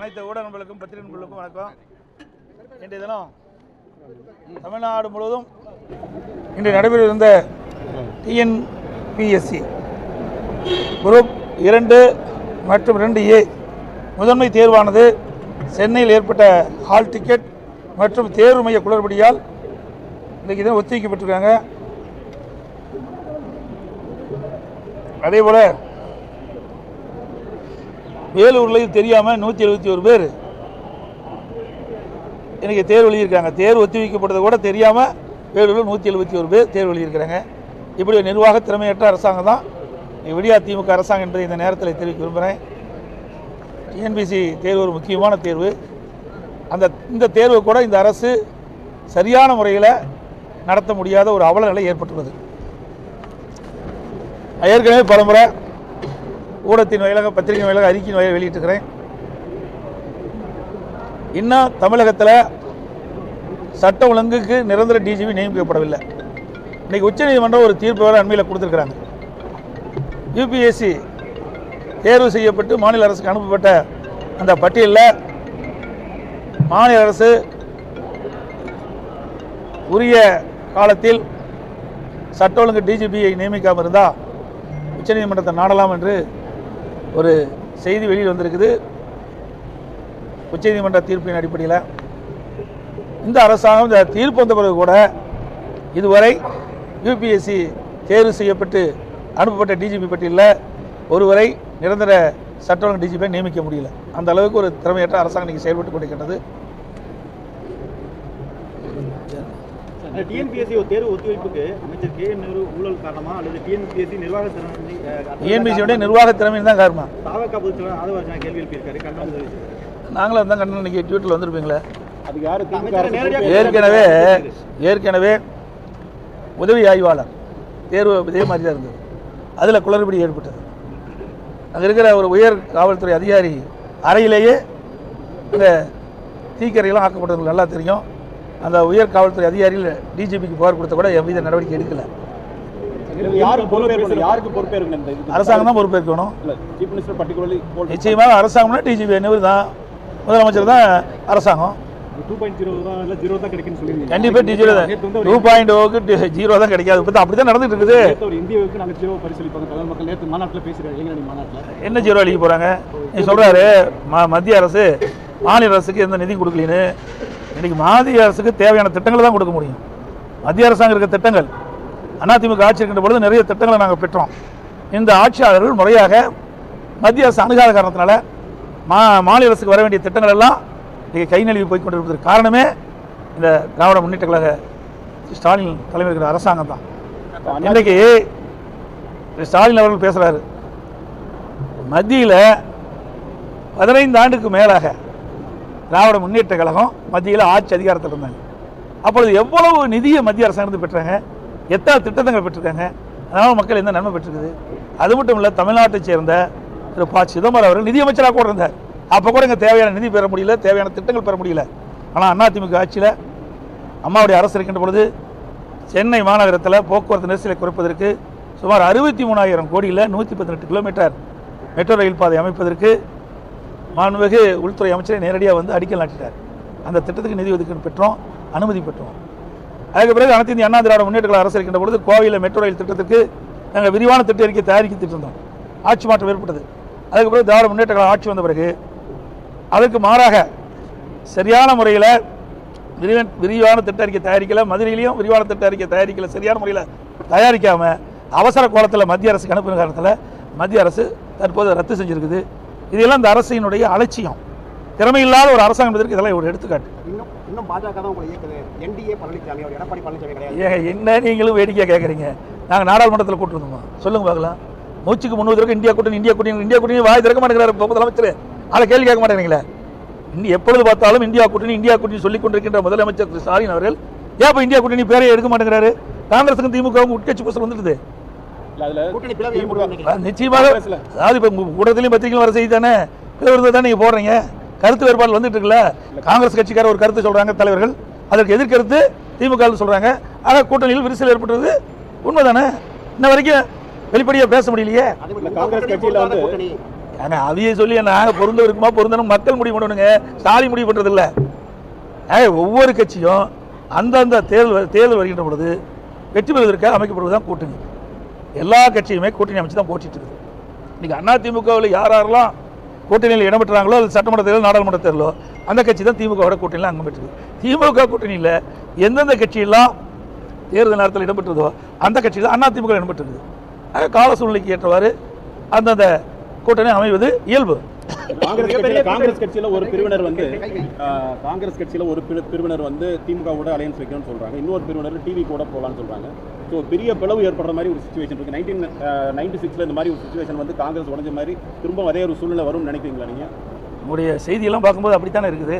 அனைத்து ஊடக நண்பர்களுக்கும் பத்திரிகை நண்பர்களுக்கும் வணக்கம். இன்றைய தினம் தமிழ்நாடு முழுவதும் இன்று நடைபெறவிருந்த டிஎன்பிஎஸ்சி குரூப் 2 மற்றும் 2A முதன்மை தேர்வானது சென்னையில் ஏற்பட்ட ஹால் டிக்கெட் மற்றும் தேர்வு மைய குளறுபடியால் இன்றைக்கு தினம் ஒத்திவைக்கப்பட்டிருக்காங்க. அதேபோல் வேலூரில் தெரியாமல் 171 பேர் இன்றைக்கி தேர்வு எழுதியிருக்காங்க. தேர்வு ஒத்திவைக்கப்பட்டது கூட தெரியாமல் வேலூரில் 171 பேர் தேர்வு எழுதியிருக்கிறாங்க. இப்படி ஒரு நிர்வாக திறமையற்ற அரசாங்கம் தான் விடியா திமுக அரசாங்கம் என்பதை இந்த நேரத்தில் தெரிவிக்க விரும்புகிறேன். டிஎன்பிஎஸ்சி தேர்வு ஒரு முக்கியமான தேர்வு. இந்த தேர்வை கூட இந்த அரசு சரியான முறையில் நடத்த முடியாத ஒரு அவல நிலை ஏற்பட்டுள்ளது. ஏற்கனவே பலமுறை ஊடகத்தின் வாயிலாக பத்திரிகை வாயிலாக அறிக்கையின் வாயிலாக வெளியிட்டிருக்கிறேன். இன்னும் தமிழகத்தில் சட்ட ஒழுங்குக்கு நிரந்தர டிஜிபி நியமிக்கப்படவில்லை. இன்றைக்கி உச்சநீதிமன்றம் ஒரு தீர்ப்பு வேறு அண்மையில் கொடுத்துருக்குறாங்க. யூபிஎஸ்சி தேர்வு செய்யப்பட்டு மாநில அரசுக்கு அனுப்பப்பட்ட அந்த பட்டியலில் மாநில அரசு உரிய காலத்தில் சட்ட ஒழுங்கு டிஜிபியை நியமிக்காமல் இருந்தால் உச்சநீதிமன்றத்தை நாடலாம் என்று ஒரு செய்தி வெளியில் வந்திருக்குது. உச்சநீதிமன்ற தீர்ப்பின் அடிப்படையில் இந்த அரசாங்கம் இந்த தீர்ப்பு வந்த பிறகு கூட இதுவரை யூபிஎஸ்சி தேர்வு செய்யப்பட்டு அனுப்பப்பட்ட டிஜிபி பட்டியலில் ஒருவரை நிரந்தர சட்ட ஒழுங்கு டிஜிபியை நியமிக்க முடியல. அந்த அளவுக்கு ஒரு திறமையற்ற அரசாங்கம் இன்றைக்கி செயல்பட்டு கொண்டிருக்கின்றது. டிஎன்பிஎஸ்சி தேர்வு ஒத்திவைப்புக்கு அமைச்சர் கே என் நேரு ஊழல் காரணமா அல்லது டிஎன்பிஎஸ்சி டிஎன்பிஎஸ்சியோட நிர்வாக திறமை தான் காரணம். தாவக பொதுச்செயலாளர் ஆதவர்ஜனா கேள்வி எழுப்பியிருக்காரு. கண்டனம் நாங்களும் தான் கண்டனம் இன்னைக்கு ட்விட்டரில் வந்திருப்பீங்களே. அது யாரு? ஏற்கனவே உதவி ஆய்வாளர் தேர்வு இதே மாதிரி தான் இருந்தது. அதில் குளறுபடி ஏற்பட்டது. அங்கே இருக்கிற ஒரு உயர் காவல்துறை அதிகாரி அறையிலேயே இந்த தீக்கரையெல்லாம் ஆக்கப்பட்டது நல்லா தெரியும். அந்த உயர் காவல்துறை அதிகாரிகள் டிஜிபிக்கு புகார் கொடுத்த கூட என் மீது நடவடிக்கை எடுக்கல. அரசாங்கம் தான் பொறுப்பேற்கணும். நிச்சயமாக அரசாங்கம்னா டிஜிபி என்னவர் தான், முதலமைச்சர் தான் அரசாங்கம். கண்டிப்பாக டிஜிபி 2.0க்கு 0 தான் கிடைக்காது. இப்போ அப்படி தான் நடந்துட்டு இருக்குது. என்ன 0 அளிக்க போகிறாங்க? நீ சொல்கிறாரு மத்திய அரசு மாநில அரசுக்கு எந்த நிதி கொடுக்கலின்னு. இன்றைக்கி மத்திய அரசுக்கு தேவையான திட்டங்களை தான் கொடுக்க முடியும். மத்திய அரசாங்கம் இருக்க திட்டங்கள் அதிமுக ஆட்சி இருக்கின்ற பொழுது நிறைய திட்டங்களை நாங்கள் பெற்றோம். இந்த ஆட்சியாளர்கள் முறையாக மத்திய அரசு அணுகாத காரணத்தினால மாநில அரசுக்கு வர வேண்டிய திட்டங்கள் எல்லாம் இன்றைக்கி கை நழுவி போய்கொண்டிருப்பதற்கு காரணமே இந்த திராவிட முன்னேற்ற கழக ஸ்டாலின் தலைமை இருக்கிற அரசாங்கம் தான். இன்றைக்கு ஸ்டாலின் அவர்கள் பேசுகிறாரு, மத்தியில் 15 ஆண்டுக்கு மேலாக திராவிட முன்னேற்ற கழகம் மத்தியில் ஆட்சி அதிகாரத்தில் இருந்தாங்க. அப்பொழுது எவ்வளவு நிதியை மத்திய அரசாங்கம் பெற்றாங்க, எத்தனை திட்டங்கள் பெற்றிருக்காங்க, அதனால் மக்கள் எந்த நன்மை பெற்றிருக்குது. அது மட்டும் இல்லை, தமிழ்நாட்டை சேர்ந்த திரு ப. சிதம்பரம் அவர்கள் நிதியமைச்சராக கூட இருந்தார். அப்போ கூட இங்கே தேவையான நிதி பெற முடியல, தேவையான திட்டங்கள் பெற முடியல. ஆனால் அதிமுக ஆட்சியில் அம்மாவுடைய அரசு இருக்கின்ற பொழுது சென்னை மாநகரத்தில் போக்குவரத்து நெரிசலை குறைப்பதற்கு சுமார் 63,000 கோடியில் 118 கிலோமீட்டர் மெட்ரோ ரயில் பாதை அமைப்பதற்கு மாண்புமிகு உள்துறை அமைச்சரை நேரடியாக வந்து அடிக்கல் நாட்டிட்டார். அந்த திட்டத்துக்கு நிதி ஒதுக்கீடு பெற்றோம், அனுமதி பெற்றோம். அதுக்கு பிறகு அனைத்து இந்திய அண்ணா திராவிட முன்னேற்ற கழக அரசு இருக்கின்ற பொழுது கோவையில் மெட்ரோ ரயில் திட்டத்துக்கு நாங்கள் விரிவான திட்ட அறிக்கை தயாரிக்கிட்டு இருந்தோம். ஆட்சி மாற்றம் ஏற்பட்டது. அதுக்கு பிறகு திராவிட முன்னேற்ற கழக ஆட்சி வந்த பிறகு அதற்கு மாறாக சரியான முறையில் விரிவான திட்ட அறிக்கை தயாரிக்கல, மதுரையிலையும் விரிவான திட்ட அறிக்கை தயாரிக்கல, சரியான முறையில் தயாரிக்காமல் அவசர கோலத்தில் மத்திய அரசுக்கு அனுப்பின காரணத்தில் மத்திய அரசு தற்போது ரத்து செஞ்சுருக்குது. இதெல்லாம் இந்த அரசினுடைய அலட்சியம், திறமையில்லாத ஒரு அரசாங்கம் என்பதற்கு இதெல்லாம் ஒரு எடுத்துக்காட்டு. இன்னும் பாஜக தான் உங்களை இயக்குது. என்டிஏ பழனிசாமி, எடப்பாடி பழனிசாமி கிடையாது. ஏங்க என்ன நீங்களும் வேடிக்கையாக கேட்குறீங்க? நாங்கள் நாடாளுமன்றத்தில் கூட்டிருந்தோமா? சொல்லுங்க பார்க்கலாம். மூச்சுக்கு 3 இந்தியா கூட்டணி வாய் திறக்க மாட்டேங்கிறார் முதலமைச்சர். அதை கேள்வி கேட்க மாட்டேங்கிறீங்களே. எப்பொழுது பார்த்தாலும் இந்தியா கூட்டணி சொல்லிக் கொண்டிருக்கின்ற முதலமைச்சர் திரு ஸ்டாலின் அவர்கள் ஏன் இப்போ இந்தியா கூட்டணி பேரை எடுக்க மாட்டேங்கிறாரு? காங்கிரஸுக்கும் திமுகவும் உட்கட்சி புசல் வந்துடுது. நிச்சயமாக அதாவது இப்போ கூட்டத்திலையும் பத்திரிகையும் வர செய்தி தானே, பிளவுறது தான் நீங்கள் போடுறீங்க. கருத்து வேறுபாடு வந்துட்டு இருக்குல்ல. காங்கிரஸ் கட்சிக்கார ஒரு கருத்து சொல்கிறாங்க தலைவர்கள், அதற்கு எதிர்கருத்து திமுக சொல்கிறாங்க. ஆக கூட்டணியில் விரிசல் ஏற்பட்டுறது உண்மைதானே? இன்ன வரைக்கும் வெளிப்படையாக பேச முடியலையே. ஆனால் அதையே சொல்லி நாங்கள் பொருந்த இருக்குமா பொருந்தணும் மக்கள் முடிவு பண்ணணுங்க, ஸ்டாலின் முடிவு பண்ணுறதில்ல. ஒவ்வொரு கட்சியும் அந்தந்த தேர்தல் வருகின்ற பொழுது வெற்றி பெறுவதற்காக அமைக்கப்படுவது தான் கூட்டணி. எல்லா கட்சியுமே கூட்டணி அமைச்சு தான் போட்டிட்டு இருக்குது. இன்றைக்கி அதிமுகவில் யாரெல்லாம் கூட்டணியில் இடம்பெற்றாங்களோ அது சட்டமன்ற தேர்தல் நாடாளுமன்ற தேர்தலோ அந்த கட்சி தான் திமுகவோட கூட்டணியில் அங்கம் பெற்றது. திமுக கூட்டணியில் எந்தெந்த கட்சியெல்லாம் தேர்தல் நேரத்தில் இடம்பெற்றதோ அந்த கட்சி தான் அதிமுக இடம்பெற்றிருக்குது. கால சூழ்நிலைக்கு ஏற்றவாறு அந்தந்த கூட்டணி அமைவது இயல்பு. காங்கிரஸ் கட்சியில ஒரு பிரிவினர் வந்து திமுகவோட அலையன்ஸ் வைக்கணும்னு சொல்றாங்க, இன்னொரு பிரிவினர் டிவி கூட போகலான்னு சொல்றாங்க. ஸோ பெரிய பிளவு ஏற்படுற மாதிரி ஒரு சிச்சுவேஷன் இருக்கு. 1996 இந்த மாதிரி ஒரு சிச்சுவேஷன் வந்து காங்கிரஸ் உடஞ்ச மாதிரி திரும்ப அதே ஒரு சூழ்நிலை வரும்னு நினைக்கிறீங்களா நீங்க? உங்களுடைய செய்தியெல்லாம் பார்க்கும்போது அப்படித்தானே இருக்குது.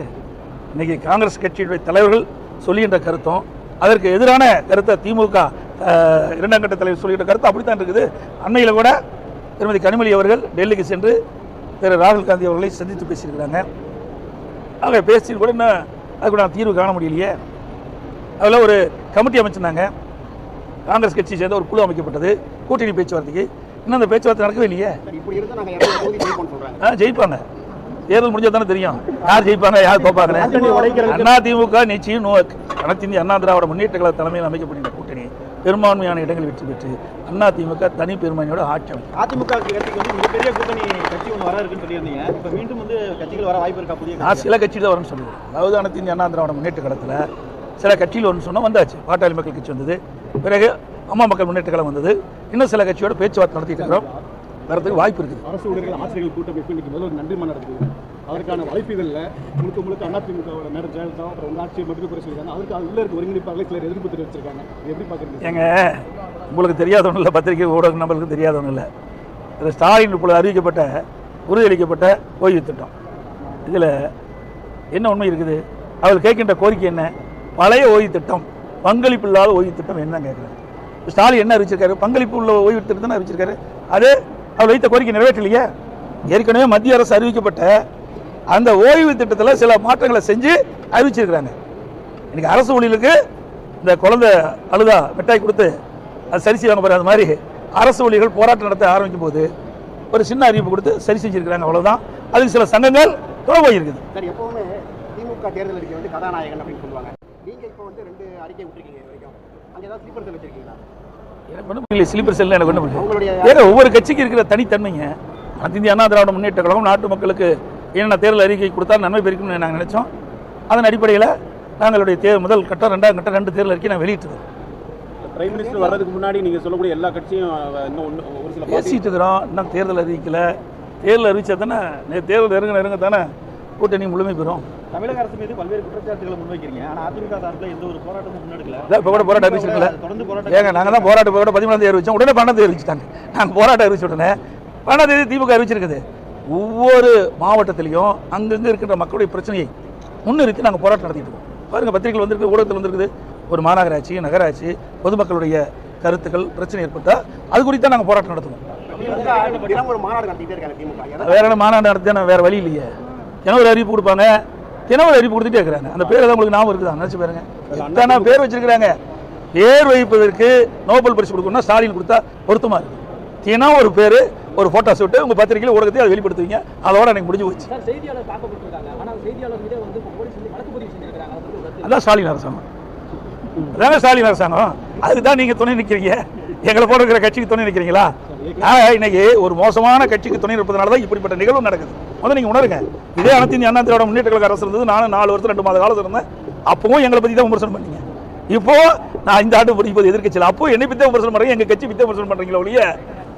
இன்னைக்கு காங்கிரஸ் கட்சியுடைய தலைவர்கள் சொல்லுகின்ற கருத்தும் அதற்கு எதிரான கருத்தை திமுக இரண்டாம் கட்ட தலைவர் சொல்லுகின்ற கருத்து அப்படித்தான் இருக்குது. அண்மையில் கூட திருமதி கனிமொழி அவர்கள் டெல்லிக்கு சென்று திரு ராகுல் காந்தி அவர்களை சந்தித்து பேசியிருக்கிறாங்க. ஆக பேசி கூட இன்னும் அது கூட தீர்வு காண முடியலையே. அதில் ஒரு கமிட்டி அமைச்சிருந்தாங்க, காங்கிரஸ் கட்சியை சேர்ந்த ஒரு குழு அமைக்கப்பட்டது கூட்டணி பேச்சுவார்த்தைக்கு. இன்னும் அந்த பேச்சுவார்த்தை நடக்கவே இல்லையே. ஜெயிப்பாங்க, தேர்தல் முடிஞ்சா தானே தெரியும் யார் ஜெயிப்பாங்க யார் தோப்பாங்க. அதிமுக நிச்சயம் அனைத்து இந்திய அண்ணா திராவிட முன்னேற்ற கழக தலைமையில் அமைக்கப்படுகின்ற கூட்டணி பெரும்பான்மையான இடங்கள் வெற்றி பெற்று அதிமுக தனி பெரும்பான்மையோட ஆட்சி அமைக்கும். அதிமுக மிகப்பெரிய கூட்டணி கட்சி ஒன்று வர இருக்குன்னு சொல்லியிருந்தீங்க. இப்போ மீண்டும் வந்து கட்சிகள் வர வாய்ப்பு இருக்கா? புதிய நான் சில கட்சி தான் வரும்னு சொல்லுவேன். அதாவது அனைத்து இந்திய அண்ணா திராவிட முன்னேற்ற கழகத்தில் சில கட்சியில் ஒன்று சொன்னால் வந்தாச்சு. பாட்டாளி மக்கள் கட்சி வந்தது, பிறகு அம்மா மக்கள் முன்னேற்ற கழகம் வந்தது. இன்னும் சில கட்சியோட பேச்சுவார்த்தை நடத்திட்டு இருக்கிறோம், வரதுக்கு வாய்ப்பு இருக்குது. அரசு ஊழியர்கள் ஆசிரியர்கள் கூட்டம் இன்னைக்கு முதல்ல நன்றி மன்றம் நடக்குது. அதற்கான வாய்ப்புகளில் முழுக்க அதிமுகவோட மேடம் ஜெயலலிதா அப்புறம் உங்கள் ஆட்சியை மட்டும் குறை சொல்லியிருக்காங்க. அதுக்கு உள்ள இருக்க ஒருங்கிணைப்பாளர்கள் சிலர் எதிர்ப்பு தெரிவிச்சிருக்காங்க. எப்படி பார்க்குறீங்க? ஏங்க, உங்களுக்கு தெரியாதவங்க இல்லை, பத்திரிகை ஊடக நம்பர்களுக்கு தெரியாதவங்க இல்லை. இதில் ஸ்டாலின் இப்பொழுது அறிவிக்கப்பட்ட உறுதியளிக்கப்பட்ட ஓய்வு திட்டம், இதில் என்ன உண்மை இருக்குது? அவர் கேட்கின்ற கோரிக்கை என்ன? பழைய ஓய்வு திட்டம், பங்களிப்பு இல்லாத ஓய்வு திட்டம் என்ன கேட்குறாரு. ஸ்டாலின் என்ன அறிவிச்சிருக்காரு? பங்களிப்பு உள்ள ஓய்வு திட்டம் தான் அறிவிச்சிருக்காரு. அது அவர் வைத்த கோரிக்கை நிறைவேற்றலையே. ஏற்கனவே மத்திய அரசு அறிவிக்கப்பட்ட அந்த ஓய்வு திட்டத்தில் சில மாற்றங்களை செஞ்சு அறிவிச்சிருக்கிறாங்க. இன்னைக்கு அரசு ஊழியர்களுக்கு இந்த குழந்தை அழுதா மிட்டாய் கொடுத்து அது சரி செய்வாங்க பாரு, அது மாதிரி அரசு ஊழியர்கள் போராட்டம் நடத்த ஆரம்பிக்கும் போது ஒரு சின்ன அறிவிப்பு கொடுத்து சரி செஞ்சிருக்கிறாங்க, அவ்வளோதான். அதுக்கு சில சங்கங்கள் தொடர்பு இருக்குது. சார், எப்பவுமே திமுக தேர்தல் அறிக்கை வந்து கதாநாயகன் அப்படின்னு சொல்லுவாங்க. நீங்க இப்போ வந்து 2 அறிக்கை விட்டுருக்கீங்க வரைக்கும், அங்கே ஏதாவது ஸ்லீப்பர் செல் வச்சிருக்கீங்களா? எனக்கு ஒன்றும் புரியல, ஸ்லீப்பர் செல் எனக்கு ஒன்றும் புரியல. ஏன்னா ஒவ்வொரு கட்சிக்கு இருக்கிற தனித்தன்மைங்க. அனைத்து இந்திய அண்ணா திராவிட முன்னேற்ற கழகம் நாட்டு மக்களுக்கு என்னென்ன தேர்தல் அறிக்கை கொடுத்தா நன்மை பெருக்கணும்னு நாங்கள் நினைச்சோம். அதன் அடிப்படையில் நாங்களுடைய முதல் கட்டம் 2ஆம் கட்டம் 2 தேர்தல் அறிக்கை நான் வெளியிட்டோம். பிரைம் மினிஸ்டர் வர்றதுக்கு முன்னாடி நீங்கள் சொல்லக்கூடிய எல்லா கட்சியும் ஒரு சில பேசிட்டு இருக்கிறோம். இன்னும் தேர்தல் அறிவிக்கல. தேர்தல் அறிவிச்சா தானே தேர்தல் நெருங்க தானே கூட்டணி முழுமை பெறும். தமிழக அரசு மீது பல்வேறு குற்றச்சாட்டுகளை முன்வைக்கிறீங்க. ஆனால் அதிமுக சார்பில் எந்த ஒரு போராட்டமும் முன்னெடுக்கல. இப்போ கூட போராட்டம் அறிவிச்சிருக்கல. தொடர்ந்து போராட்டம் ஏங்க, நாங்கள் தான் போராட்டம் 13ஆம் தேதி அறிவிச்சோம். உடனே 12ஆம் தேதி அறிவிச்சிட்டாங்க. நாங்கள் போராட்டம் அறிவிச்ச உடனே 12ஆம் தேதி திமுக அறிவிச்சிருக்குது. ஒவ்வொரு மாவட்டத்திலையும் அங்கங்கே இருக்கின்ற மக்களுடைய பிரச்சனையை முன்னிறுத்தி நாங்கள் போராட்டம் நடத்திட்டு இருக்கோம். பாருங்கள், பத்திரிகைகள் வந்திருக்கு, ஊடகத்தில் வந்திருக்குது. ஒரு மாநகராட்சி நகராட்சி பொதுமக்களுடைய கருத்துக்கள் பிரச்சனை ஏற்பட்டால் அது குறித்து தான் நாங்கள் போராட்டம் நடத்துவோம். வேற என்ன மாநாடு நடத்தினா வேற வழி இல்லையே. தினவரி அறிவிப்பு கொடுப்பாங்க, தினவரி அறிவிப்பு கொடுத்துட்டே இருக்கிறாங்க. அந்த பேர் தான் உங்களுக்கு ஞாபகம் இருக்குதா? நினைச்சு பாருங்க, எத்தனை பேர் வச்சிருக்கிறாங்க. பேர் வைப்பதற்கு நோபல் பரிசு கொடுக்கணும்னா ஸ்டாலின் கொடுத்தா பொருத்தமா இருக்கு. தினம் ஒரு பேர் ஒரு போட்டோஸ் விட்டு உங்க பத்திரிகையில் ஊடகத்தை அதை வெளிப்படுத்துவீங்க. அதோட எனக்கு முடிஞ்சு போச்சு. அதான் ஸ்டாலின் அரசாங்கம். அதாங்க ஸ்டாலின் அரசாங்கம். அதுதான் நீங்க துணை நிற்கிறீங்க. எங்களை போல இருக்கிற கட்சிக்கு துணை நிற்கிறீங்களா? இன்னைக்கு ஒரு மோசமான கட்சிக்கு துணை இருப்பதனால தான் இப்படிப்பட்ட நிகழ்வு நடக்குது. முதல்ல நீங்க உணருங்க. இதே அனைத்து இந்திய அண்ணா திராவிட முன்னேற்ற கழக அரசு இருந்தது. நானும் 4 வருஷம் 2 மாத காலம் இருந்தேன். அப்பவும் எங்களை பத்தி தான் விமர்சனம் பண்ணீங்க. இப்போ நான் இந்த ஆண்டு இப்போது எதிர்க்கட்சியில் அப்போ என்னை பற்றி விமர்சனம் பண்ணுறீங்க, எங்கள் கட்சி பற்றி விமர்சனம் பண்ணுறீங்களா ஒழிய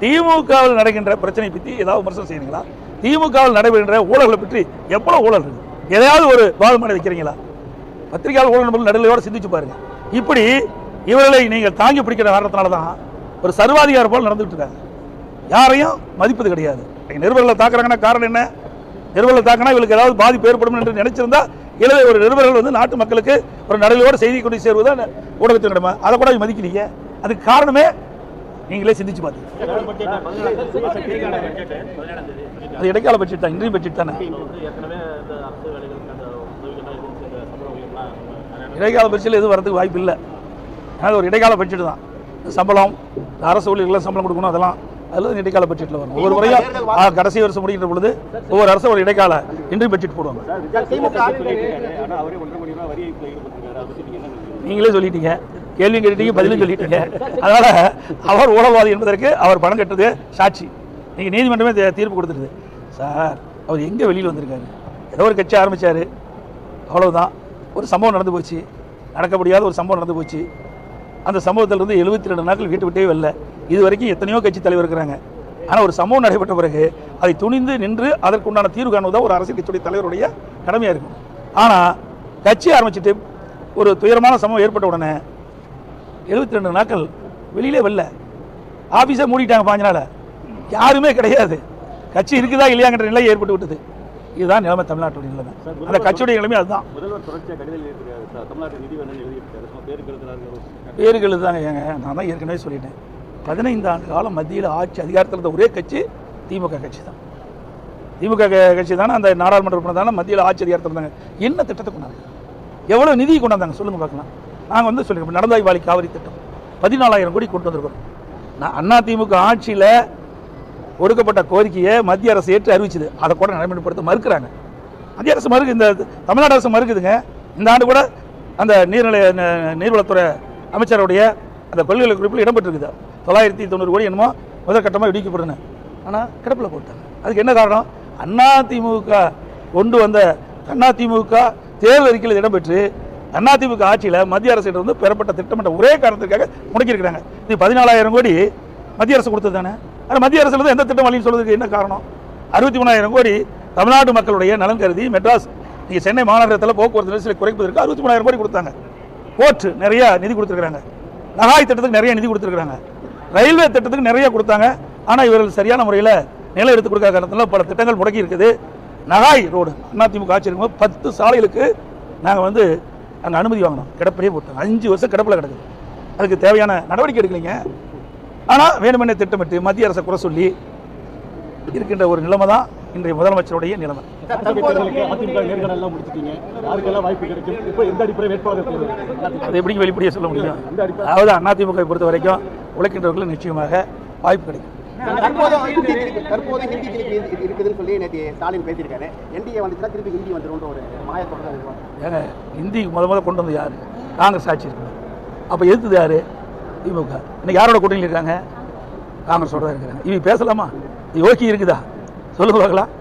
திமுகவில் நடக்கின்ற பிரச்சனை பற்றி ஏதாவது விமர்சனம் செய்யறீங்களா? திமுகவில் நடைபெறுகின்ற ஊழல்களை பற்றி எவ்வளோ ஊழல் இருக்கு, எதையாவது ஒரு வாதமான வைக்கிறீங்களா? பத்திரிகையாளர் ஊழல் நம்பர்கள் நடுநிலையோடு சிந்திச்சு பாருங்க. இப்படி இவர்களை நீங்கள் தாங்கி பிடிக்கிற காரணத்தினால தான் ஒரு சர்வாதிகார போல் நடந்துகிட்டு இருக்காங்க. யாரையும் மதிப்பது கிடையாது. நிருபர்களை தாக்குறாங்கன்னா காரணம் என்ன? நிருபர்களை தாக்கினா இவங்களுக்கு ஏதாவது பாதிப்பு ஏற்படும் என்று நினைச்சிருந்தா எனவே ஒரு நிருபர்கள் வந்து நாட்டு மக்களுக்கு ஒரு நடுநிலையோடு செய்தி கொண்டு சேருவதுதான் ஊடகத்தின் கடமை. அதை கூட மதிக்கிறீங்க. அதுக்கு காரணமே நீங்களே சிந்திச்சு பார்த்தீங்க. அது இடைக்கால பட்ஜெட் தான், இன்றைய பட்ஜெட் தானே. இடைக்கால பட்ஜெட்டில் எதுவும் வரதுக்கு வாய்ப்பு இல்லை. அது ஒரு இடைக்கால பட்ஜெட் தான். சம்பளம், அரசு ஊழியர்களுக்கு சம்பளம் கொடுக்கணும், அதெல்லாம் அதில் இடைக்கால பட்ஜெட்டில் வரும். ஒவ்வொரு முறையும் கடைசி வருஷம் முடிகின்ற பொழுது ஒவ்வொரு அரசும் ஒரு இடைக்கால இன்றி பட்ஜெட் போடுவாங்க. நீங்களே சொல்லிட்டீங்க, கேள்வியும் கேட்டீங்க, பதிலும் சொல்லிட்டீங்க. அதனால் அவர் ஊழல்வாதி என்பதற்கு அவர் பணம் கட்டுறது சாட்சி. நீங்கள் நீதிமன்றமே தீர்ப்பு கொடுத்துருது. சார், அவர் எங்கே வெளியில் வந்திருக்காரு? ஏதோ ஒரு கட்சி ஆரம்பித்தார், அவ்வளவுதான். ஒரு சம்பவம் நடந்து போச்சு, நடக்க முடியாத ஒரு சம்பவம் நடந்து போச்சு. அந்த சம்பவத்திலிருந்து 72 நாட்கள் வீட்டு விட்டே வரல. இது வரைக்கும் எத்தனையோ கட்சி தலைவர் இருக்கிறாங்க. ஆனால் ஒரு சம்பவம் நடைபெற்ற பிறகு அதை துணிந்து நின்று அதற்குண்டான தீர்வு காணுவதாக ஒரு அரசியல் கட்சியுடைய தலைவருடைய கடமையாக இருக்கும். ஆனால் கட்சி ஆரம்பிச்சுட்டு ஒரு துயரமான சம்பவம் ஏற்பட்ட உடனே 72 நாட்கள் வெளியிலே வரல. ஆஃபீஸை மூடிட்டாங்க 5 நாள். யாருமே கிடையாது. கட்சி இருக்குதா இல்லையாங்கிற நிலை ஏற்பட்டு விட்டது. இதுதான் நிலைமை, தமிழ்நாட்டுடைய நிலைமை. அந்த கட்சியுடைய நிலைமை அதுதான். முதல்வர் தொடர்ச்சியாக கடிதம் எழுதியிருக்காரு. தமிழ்நாட்டு நிதி வேணும் எழுதியிருக்காரு. பேருக்கு எழுதுதாங்க. ஏங்க, நான் தான் ஏற்கனவே சொல்லிட்டேன், 15 ஆண்டு காலம் மத்தியில் ஆட்சி அதிகாரத்தில் இருந்த ஒரே கட்சி திமுக கட்சி தான். திமுக கட்சி தானே அந்த நாடாளுமன்ற உறுப்பினர் தானே மத்தியில் ஆட்சி அதிகாரத்தில் இருந்தாங்க. என்ன திட்டத்தை கொண்டாங்க? எவ்வளோ நிதி கொண்டாந்தாங்க சொல்லுங்க பார்க்கலாம். நாங்கள் வந்து சொல்லியிருக்கோம், நடந்தாய் வாலி காவிரி திட்டம் 14,000 கோடி கொண்டு வந்திருக்கிறோம். அண்ணா திமுக ஆட்சியில் ஒடுக்கப்பட்ட கோரிக்கையை மத்திய அரசு ஏற்று அறிவிச்சது. அதை கூட நடைமுறைப்படுத்த மறுக்கிறாங்க. மத்திய அரசு மறுக்கு, இந்த தமிழ்நாடு அரசு மறுக்குதுங்க. இந்த ஆண்டு கூட அந்த நீர்வளத்துறை அமைச்சருடைய அந்த கொள்கை குறிப்பில் இடம்பெற்றிருக்குது. 990 கோடி என்னமோ முதற்கட்டமாக விடுவிக்கப்படணும். ஆனால் கிடப்பில் போட்டாங்க. அதுக்கு என்ன காரணம்? அதிமுக கொண்டு வந்த அதிமுக தேர்தல் அறிக்கையில் இடம்பெற்று அதிமுக ஆட்சியில் மத்திய அரசிடம் பெறப்பட்ட திட்டமிட்ட ஒரே காரணத்திற்காக முடக்கியிருக்கிறாங்க. இது 14,000 கோடி மத்திய அரசு கொடுத்தது தானே. ஆனால் மத்திய அரசு எந்த திட்டம் வழின்னு சொல்றதுக்கு என்ன காரணம்? 63,000 கோடி தமிழ்நாடு மக்களுடைய நலன் கருதி மெட்ராஸ் நீங்கள் சென்னை மாநகரத்தில் போக்குவரத்து நெரிசலை குறைப்பதற்கு 63,000 கோடி கொடுத்தாங்க. போர்ட் நிறைய நிதி கொடுத்துருக்காங்க. நகாய் திட்டத்துக்கு நிறைய நிதி கொடுத்துருக்காங்க. ரயில்வே திட்டத்துக்கு நிறைய கொடுத்தாங்க. ஆனால் இவர்கள் சரியான முறையில் நிலம் எடுத்து கொடுக்காத காரணத்தில் பல திட்டங்கள் முடக்கி இருக்குது. நகாய் ரோடு அதிமுக ஆட்சி இருக்கும்போது 10 சாலைகளுக்கு நாங்கள் வந்து அங்கே அனுமதி வாங்கினோம். கிடப்பிலே போட்டாங்க. 5 வருஷம் கிடப்பில் கிடக்குது. அதுக்கு தேவையான நடவடிக்கை எடுக்கலைங்க. ஆனால் வேணுமென்னே திட்டமிட்டு மத்திய அரசை குறை சொல்லி இருக்கின்ற ஒரு நிலைமை தான் இன்றைய முதலமைச்சருடைய நிலைமை. அது எப்படி வெளிப்படையாக சொல்ல முடியும்? அதாவது அதிமுக பொறுத்த வரைக்கும் உழைக்கின்றவர்களுக்கு நிச்சயமாக வாய்ப்பு கிடைக்கும். தற்போது ஹிந்தி இருக்குதுன்னு சொல்லி நேற்று ஸ்டாலின் பேசியிருக்காரு. என்டிஏ வந்துச்சுன்னா திருப்பி ஹிந்தி வந்துடும் ஒரு மாயத்தோட. ஏங்க, ஹிந்தி முத கொண்டு வந்து யாரு? காங்கிரஸ் ஆட்சி இருக்குது. அப்போ எதிர்த்தது யாரு? திமுக. இன்னைக்கு யாரோட கூட்டணியில் இருக்காங்க? காங்கிரஸோட தான் இருக்கிறாங்க. இவங்க பேசலாமா? இது ஓகே இருக்குதா? சொல்லுங்க பார்க்கலாம்.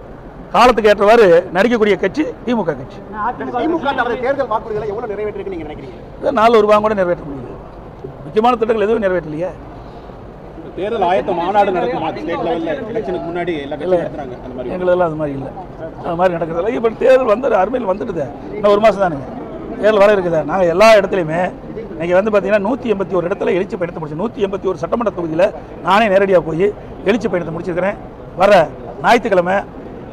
காலத்துக்கு ஏற்றவாறு நடிக்கக்கூடிய கட்சி திமுக கட்சி. தேர்தல் வாக்குறுதிகளை எவ்வளவு நிறைவேற்றிருக்கு நீங்க நினைக்கிறீங்க? 4 ரூபாய் கூட நிறைவேற்ற முடியல. முக்கியமான திட்டங்கள் எதுவும் நிறைவேற்றலையே. தேர்தல் ஆயத்த மாநாடு நடக்குமா? ஸ்டேட் லெவல்ல எலெக்ஷனுக்கு முன்னாடி எல்லா கட்சியும் நடத்துறாங்க. அந்த மாதிரி எங்களெல்லாம் அது மாதிரி இல்லை. அது மாதிரி நடக்கிறதில்ல. இப்போ தேர்தல் வந்து அருமையில் வந்துடுது. இன்னும் 1 மாதம் தானுங்க தேர்தல் வர இருக்குது. நாங்கள் எல்லா இடத்துலையுமே இன்றைக்கி வந்து பார்த்தீங்கன்னா 181 இடத்துல எழுச்சி பயணத்தை முடிச்சு 181 சட்டமன்ற தொகுதியில் நானே நேரடியாக போய் எழுச்சி பயணத்தை முடிச்சிருக்கிறேன். வர ஞாயிற்றுக்கிழமை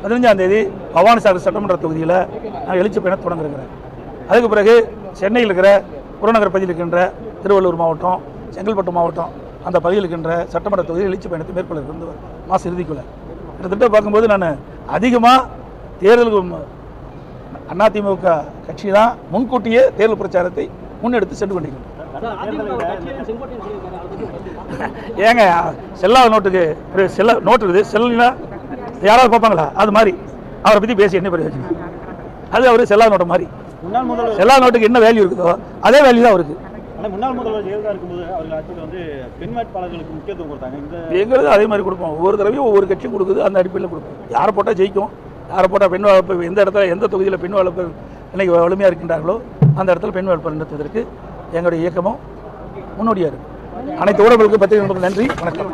15ஆம் தேதி பவானிசாகர் சட்டமன்ற தொகுதியில் நான் எழுச்சி பயணம் தொடங்கிருக்கிறேன். அதுக்கு பிறகு சென்னையில் இருக்கிற புறநகர் பகுதியில் இருக்கின்ற திருவள்ளூர் மாவட்டம், செங்கல்பட்டு மாவட்டம் அந்த பகுதியில் இருக்கின்ற சட்டமன்ற தொகுதியில் எழுச்சி பயணத்தை மேற்கொள்ள இருந்து மாத இறுதிக்குள்ள கிட்டத்தட்ட பார்க்கும்போது நான் அதிகமாக தேர்தலுக்கு அதிமுக கட்சி தான் முன்கூட்டியே தேர்தல் பிரச்சாரத்தை முன்னெடுத்து சென்று கொண்டிருக்கிறோம். ஏங்க, செல்லாத நோட்டுக்கு நோட்டு இருக்குது. செல்லுனா யாராவது பார்ப்பாங்களா? அது மாதிரி அவரை பற்றி பேசி என்ன பிரயோஜனம்? அது அவர் செல்லாத நோட்டு மாதிரி. செல்லாத நோட்டுக்கு என்ன வேல்யூ இருக்குதோ அதே வேல்யூ தான் அவருக்கு. முன்னாள் முதல்வர் ஜெயலலிதா இருக்கும்போது அவர்கள் ஆட்சியில் வந்து பெண் வேட்பாளர்களுக்கு முக்கியத்துவம் கொடுத்தாங்க. எங்களுக்கு அதே மாதிரி கொடுப்போம். ஒவ்வொரு தடவையும் ஒவ்வொரு கட்சியும் கொடுக்குது. அந்த அடிப்படையில் கொடுப்போம். யாரை போட்டால் ஜெயிக்கும், யாரை போட்டால் பெண் வளர்ப்பு, எந்த இடத்துல எந்த தொகுதியில் பெண் வளர்ப்பு இன்னைக்கு வலிமையாக இருக்கின்றார்களோ அந்த இடத்துல பெண் வளர்ப்பு நடத்துவதற்கு எங்களுடைய இயக்கமும் முன்னோடியாக இருக்குது. அனைத்து ஊடகங்களுக்கு பத்திரிகை நன்றி, வணக்கம்.